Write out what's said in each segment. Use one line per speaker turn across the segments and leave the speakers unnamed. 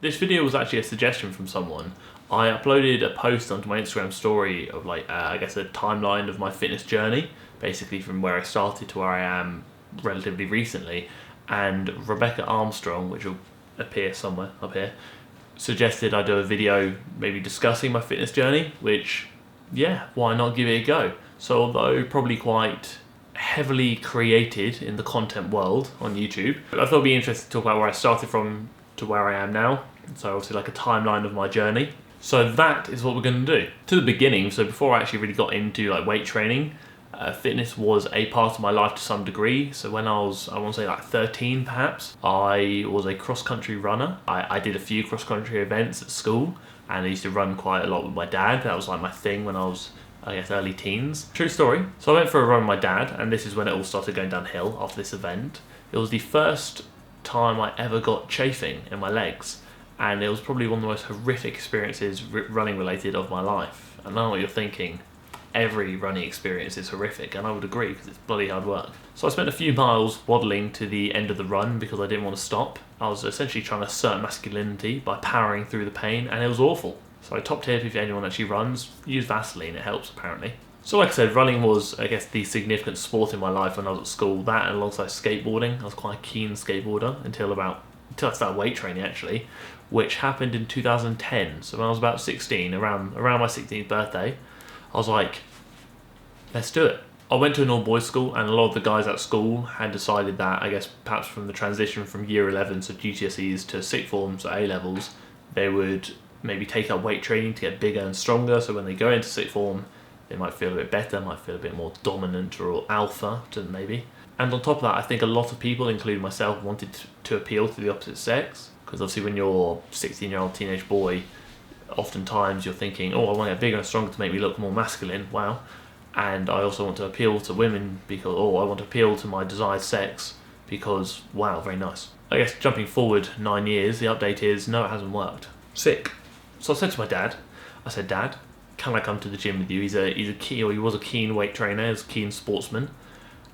This video was actually a suggestion from someone. I uploaded a post onto my Instagram story of I guess a timeline of my fitness journey, basically from where I started to where I am relatively recently. And Rebecca Armstrong, which will appear somewhere up here, suggested I do a video maybe discussing my fitness journey, which, yeah, why not give it a go? So although probably quite heavily created in the content world on YouTube, I thought it'd be interesting to talk about where I started from to where I am now. So obviously like a timeline of my journey. So that is what we're going to do. To the beginning, so before I actually really got into like weight training, fitness was a part of my life to some degree. So when I was, I want to say like 13 perhaps, I was a cross-country runner. I did a few cross-country events at school, and I used to run quite a lot with my dad. That was like my thing when I was, I guess, early teens. True story. So I went for a run with my dad, and this is when it all started going downhill after this event. It was the first time I ever got chafing in my legs, and it was probably one of the most horrific experiences running related of my life. And I know what you're thinking, every running experience is horrific, and I would agree because it's bloody hard work. So I spent a few miles waddling to the end of the run because I didn't want to stop. I was essentially trying to assert masculinity by powering through the pain, and it was awful. So top tip, if anyone actually runs, use Vaseline, it helps apparently. So like I said, running was, I guess, the significant sport in my life when I was at school. That and alongside skateboarding. I was quite a keen skateboarder until I started weight training actually, which happened in 2010. So when I was about 16, around my 16th birthday, I was like, let's do it. I went to an all-boys school, and a lot of the guys at school had decided that, I guess, perhaps from the transition from year 11, so GCSEs, to sixth form, so A-levels, they would maybe take up weight training to get bigger and stronger, so when they go into sixth form, they might feel a bit better, might feel a bit more dominant or alpha, maybe. And on top of that, I think a lot of people, including myself, wanted to appeal to the opposite sex, because obviously when you're a 16-year-old teenage boy, oftentimes you're thinking, oh, I want to get bigger and stronger to make me look more masculine, wow. And I also want to appeal to women because, oh, I want to appeal to my desired sex because, wow, very nice. I guess jumping forward 9 years, the update is, no, it hasn't worked. Sick. So I said to my dad, Dad, can I come to the gym with you? He was a keen weight trainer, he was a keen sportsman.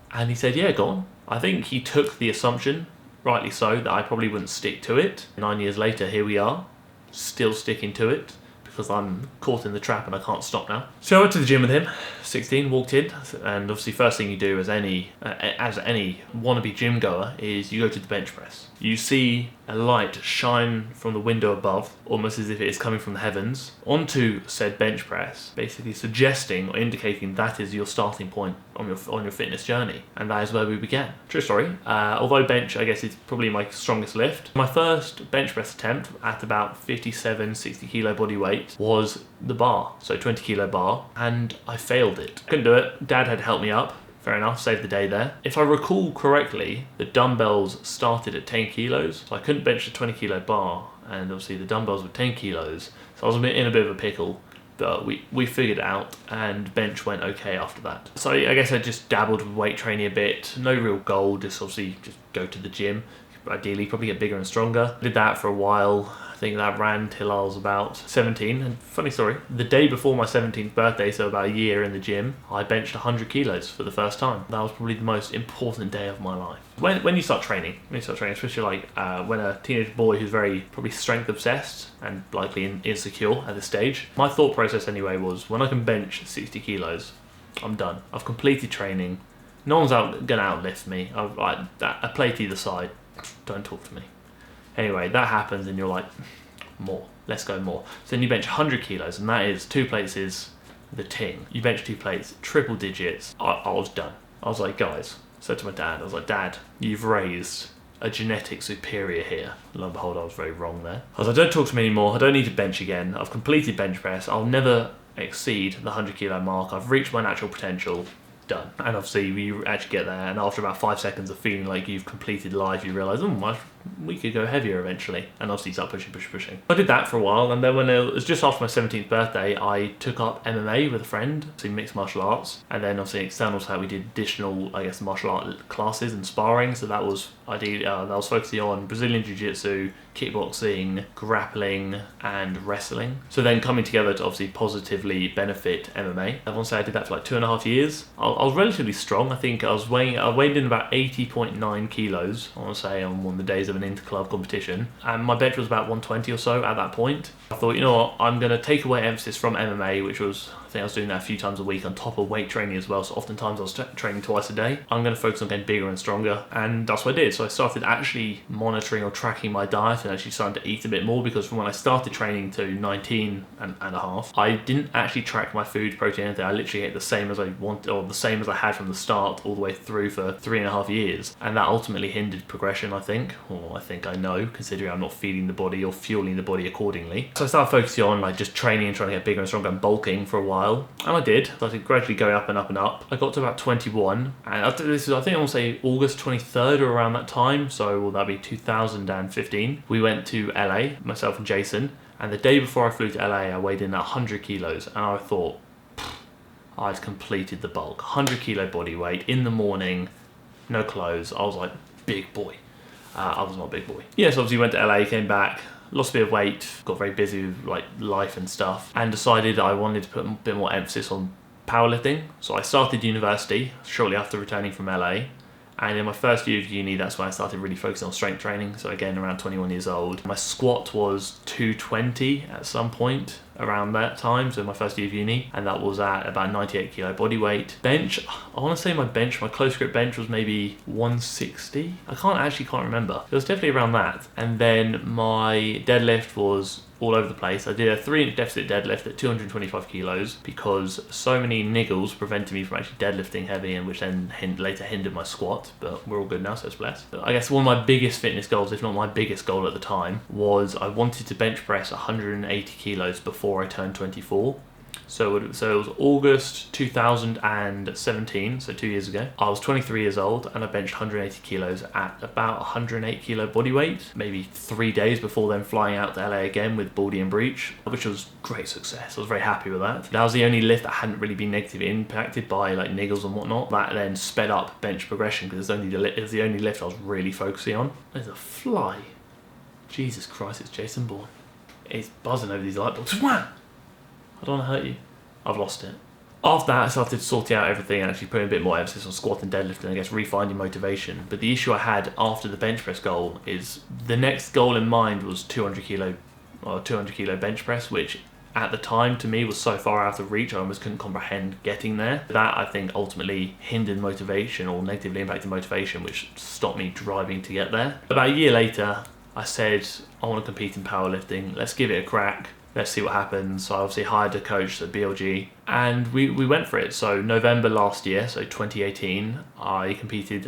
And he said, yeah, go on. I think he took the assumption, rightly so, that I probably wouldn't stick to it. 9 years later, here we are, still sticking to it, because I'm caught in the trap and I can't stop now. So I went to the gym with him, 16, walked in, and obviously first thing you do as any wannabe gym goer is you go to the bench press. You see a light shine from the window above, almost as if it is coming from the heavens, onto said bench press, basically suggesting or indicating that is your starting point on your fitness journey. And that is where we began. True story. Although bench, I guess, is probably my strongest lift. My first bench press attempt at about 57, 60 kilo body weight was the bar, so 20 kilo bar, and I failed it. Couldn't do it. Dad had helped me up. Fair enough, saved the day there. If I recall correctly, the dumbbells started at 10 kilos, so I couldn't bench the 20 kilo bar, and obviously the dumbbells were 10 kilos, so I was in a bit of a pickle, but we figured it out, and bench went okay after that. So I guess I just dabbled with weight training a bit, no real goal, just obviously just go to the gym, ideally probably get bigger and stronger. Did that for a while. I think that ran till I was about 17, and funny story, the day before my 17th birthday, so about a year in the gym, I benched 100 kilos for the first time. That was probably the most important day of my life. When you start training, especially like when a teenage boy who's very probably strength obsessed and likely insecure at this stage, my thought process anyway was, when I can bench 60 kilos, I'm done. I've completed training. No one's going to outlift me. I play to either side. Don't talk to me. Anyway, that happens and you're like, more, let's go more. So then you bench 100 kilos, and that is 2 plates is the ting. You bench 2 plates, triple digits. I was done. I was like, guys, said to my dad, I was like, Dad, you've raised a genetic superior here. Lo and behold, I was very wrong there. I was like, don't talk to me anymore. I don't need to bench again. I've completed bench press. I'll never exceed the 100 kilo mark. I've reached my natural potential. Done. And obviously you actually get there, and after about 5 seconds of feeling like you've completed life, you realise, we could go heavier eventually, and obviously start pushing. I did that for a while, and then when it was just after my 17th birthday, I took up MMA with a friend, so mixed martial arts, and then obviously external to that we did additional, I guess, martial art classes and sparring, so that was I was focusing on Brazilian Jiu-Jitsu, kickboxing, grappling, and wrestling. So then coming together to obviously positively benefit MMA. I want to say I did that for like 2.5 years. I was relatively strong. I think I weighed in about 80.9 kilos, I want to say, on one of the days of an inter-club competition. And my bench was about 120 or so at that point. I thought, you know what, I'm going to take away emphasis from MMA, which was, I think I was doing that a few times a week on top of weight training as well. So oftentimes I was training twice a day. I'm going to focus on getting bigger and stronger. And that's what I did. So I started actually monitoring or tracking my diet and actually starting to eat a bit more, because from when I started training to 19 and a half, I didn't actually track my food, protein, anything. I literally ate the same as I wanted, or the same as I had from the start all the way through for 3.5 years. And that ultimately hindered progression, I think, or I think I know, considering I'm not feeding the body or fueling the body accordingly. So I started focusing on like just training and trying to get bigger and stronger and bulking for a while. And I did. I started gradually going up and up and up. I got to about 21, and I think I want to say August 23rd or around that time. So will that be 2015? We went to LA, myself and Jason, and the day before I flew to LA, I weighed in 100 kilos, and I thought, I'd completed the bulk. 100 kilo body weight in the morning, no clothes. I was like, big boy. I was not a big boy. Yeah, so obviously went to LA, came back, lost a bit of weight, got very busy with like life and stuff, and decided I wanted to put a bit more emphasis on powerlifting. So I started university shortly after returning from LA. And in my first year of uni, that's when I started really focusing on strength training. So again, around 21 years old. My squat was 220 at some point around that time, so my first year of uni, and that was at about 98 kilo body weight. Bench, I want to say my close grip bench was maybe 160. I can't remember. It was definitely around that. And then my deadlift was all over the place. I did a 3-inch deficit deadlift at 225 kilos because so many niggles prevented me from actually deadlifting heavy, and which then later hindered my squat, but we're all good now, so it's blessed. But I guess one of my biggest fitness goals, if not my biggest goal at the time, was I wanted to bench press 180 kilos before I turned 24. So it was August 2017, so 2 years ago. I was 23 years old and I benched 180 kilos at about 108 kilo body weight, maybe 3 days before then flying out to LA again with Baldy and Breach, which was great success. I was very happy with that. That was the only lift that hadn't really been negatively impacted by like niggles and whatnot. That then sped up bench progression because it was the only lift I was really focusing on. There's a fly. Jesus Christ, it's Jason Bourne. It's buzzing over these light bulbs. Wham! I don't want to hurt you. I've lost it. After that, I started sorting out everything and actually putting a bit more emphasis on squat and deadlift and I guess refinding motivation. But the issue I had after the bench press goal is the next goal in mind was 200 kilo bench press, which at the time to me was so far out of reach I almost couldn't comprehend getting there. That I think ultimately hindered motivation or negatively impacted motivation, which stopped me driving to get there. About a year later, I said, I want to compete in powerlifting. Let's give it a crack. Let's see what happens. So I obviously hired a coach at BLG and we went for it. So November last year, so 2018, I competed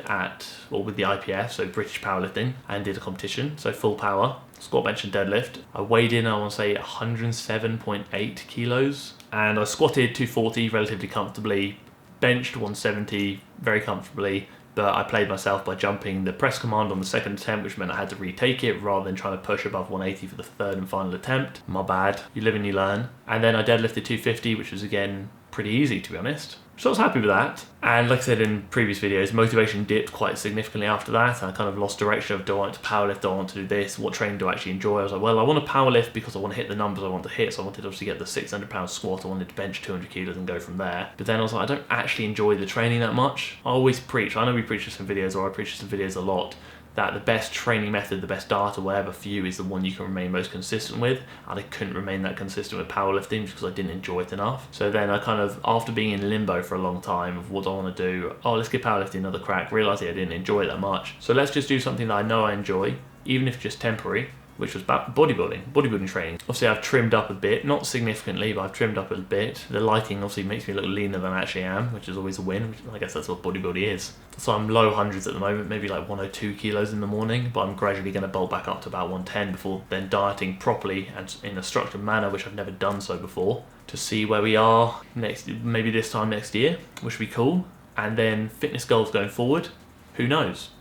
with the IPF, so British Powerlifting, and did a competition, so full power, squat, bench and deadlift. I weighed in, I want to say 107.8 kilos and I squatted 240 relatively comfortably, benched 170 very comfortably. But I played myself by jumping the press command on the second attempt, which meant I had to retake it rather than trying to push above 180 for the third and final attempt. My bad. You live and you learn. And then I deadlifted 250, which was again pretty easy to be honest. So I was happy with that. And like I said in previous videos, motivation dipped quite significantly after that. I kind of lost direction of, do I want to powerlift, do I want to do this, what training do I actually enjoy? I was like, well, I want to powerlift because I want to hit the numbers I want to hit. So I wanted to obviously get the 600 pound squat, I wanted to bench 200 kilos and go from there. But then I was like, I don't actually enjoy the training that much. I always preach, I know we preach this in videos, or I preach this in videos a lot, that the best training method, the best diet or whatever for you is the one you can remain most consistent with. And I couldn't remain that consistent with powerlifting just because I didn't enjoy it enough. So then I kind of, after being in limbo for a long time of what do I want to do, let's give powerlifting another crack, realising I didn't enjoy it that much. So let's just do something that I know I enjoy, even if just temporary, which was bodybuilding training. Obviously I've trimmed up a bit, not significantly, but I've trimmed up a bit. The lighting obviously makes me look leaner than I actually am, which is always a win. I guess that's what bodybuilding is. So I'm low hundreds at the moment, maybe like 102 kilos in the morning, but I'm gradually going to bulk back up to about 110 before then dieting properly and in a structured manner, which I've never done so before, to see where we are maybe this time next year, which would be cool. And then fitness goals going forward, who knows?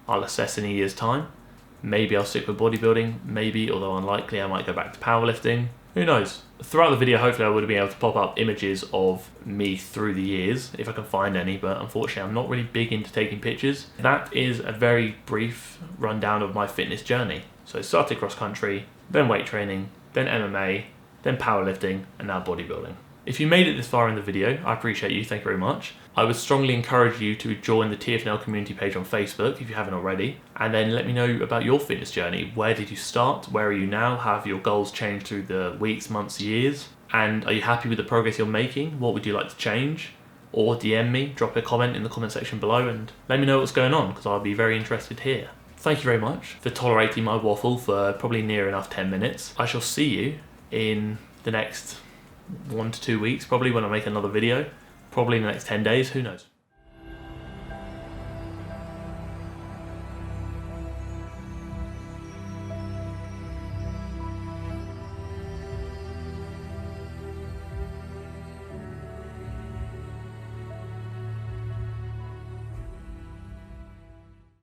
I'll assess in a year's time. Maybe I'll stick with bodybuilding, maybe, although unlikely, I might go back to powerlifting. Who knows? Throughout the video, hopefully I would have been able to pop up images of me through the years, if I can find any, but unfortunately I'm not really big into taking pictures. That is a very brief rundown of my fitness journey. So I started cross country, then weight training, then MMA, then powerlifting, and now bodybuilding. If you made it this far in the video, I appreciate you, thank you very much. I would strongly encourage you to join the TFNL community page on Facebook if you haven't already, and then let me know about your fitness journey. Where did you start? Where are you now? How have your goals changed through the weeks, months, years? And are you happy with the progress you're making? What would you like to change? Or DM me, drop a comment in the comment section below and let me know what's going on, because I'll be very interested here. Thank you very much for tolerating my waffle for probably near enough 10 minutes. I shall see you in the next 1 to 2 weeks, probably, when I make another video. Probably in the next 10 days, who knows.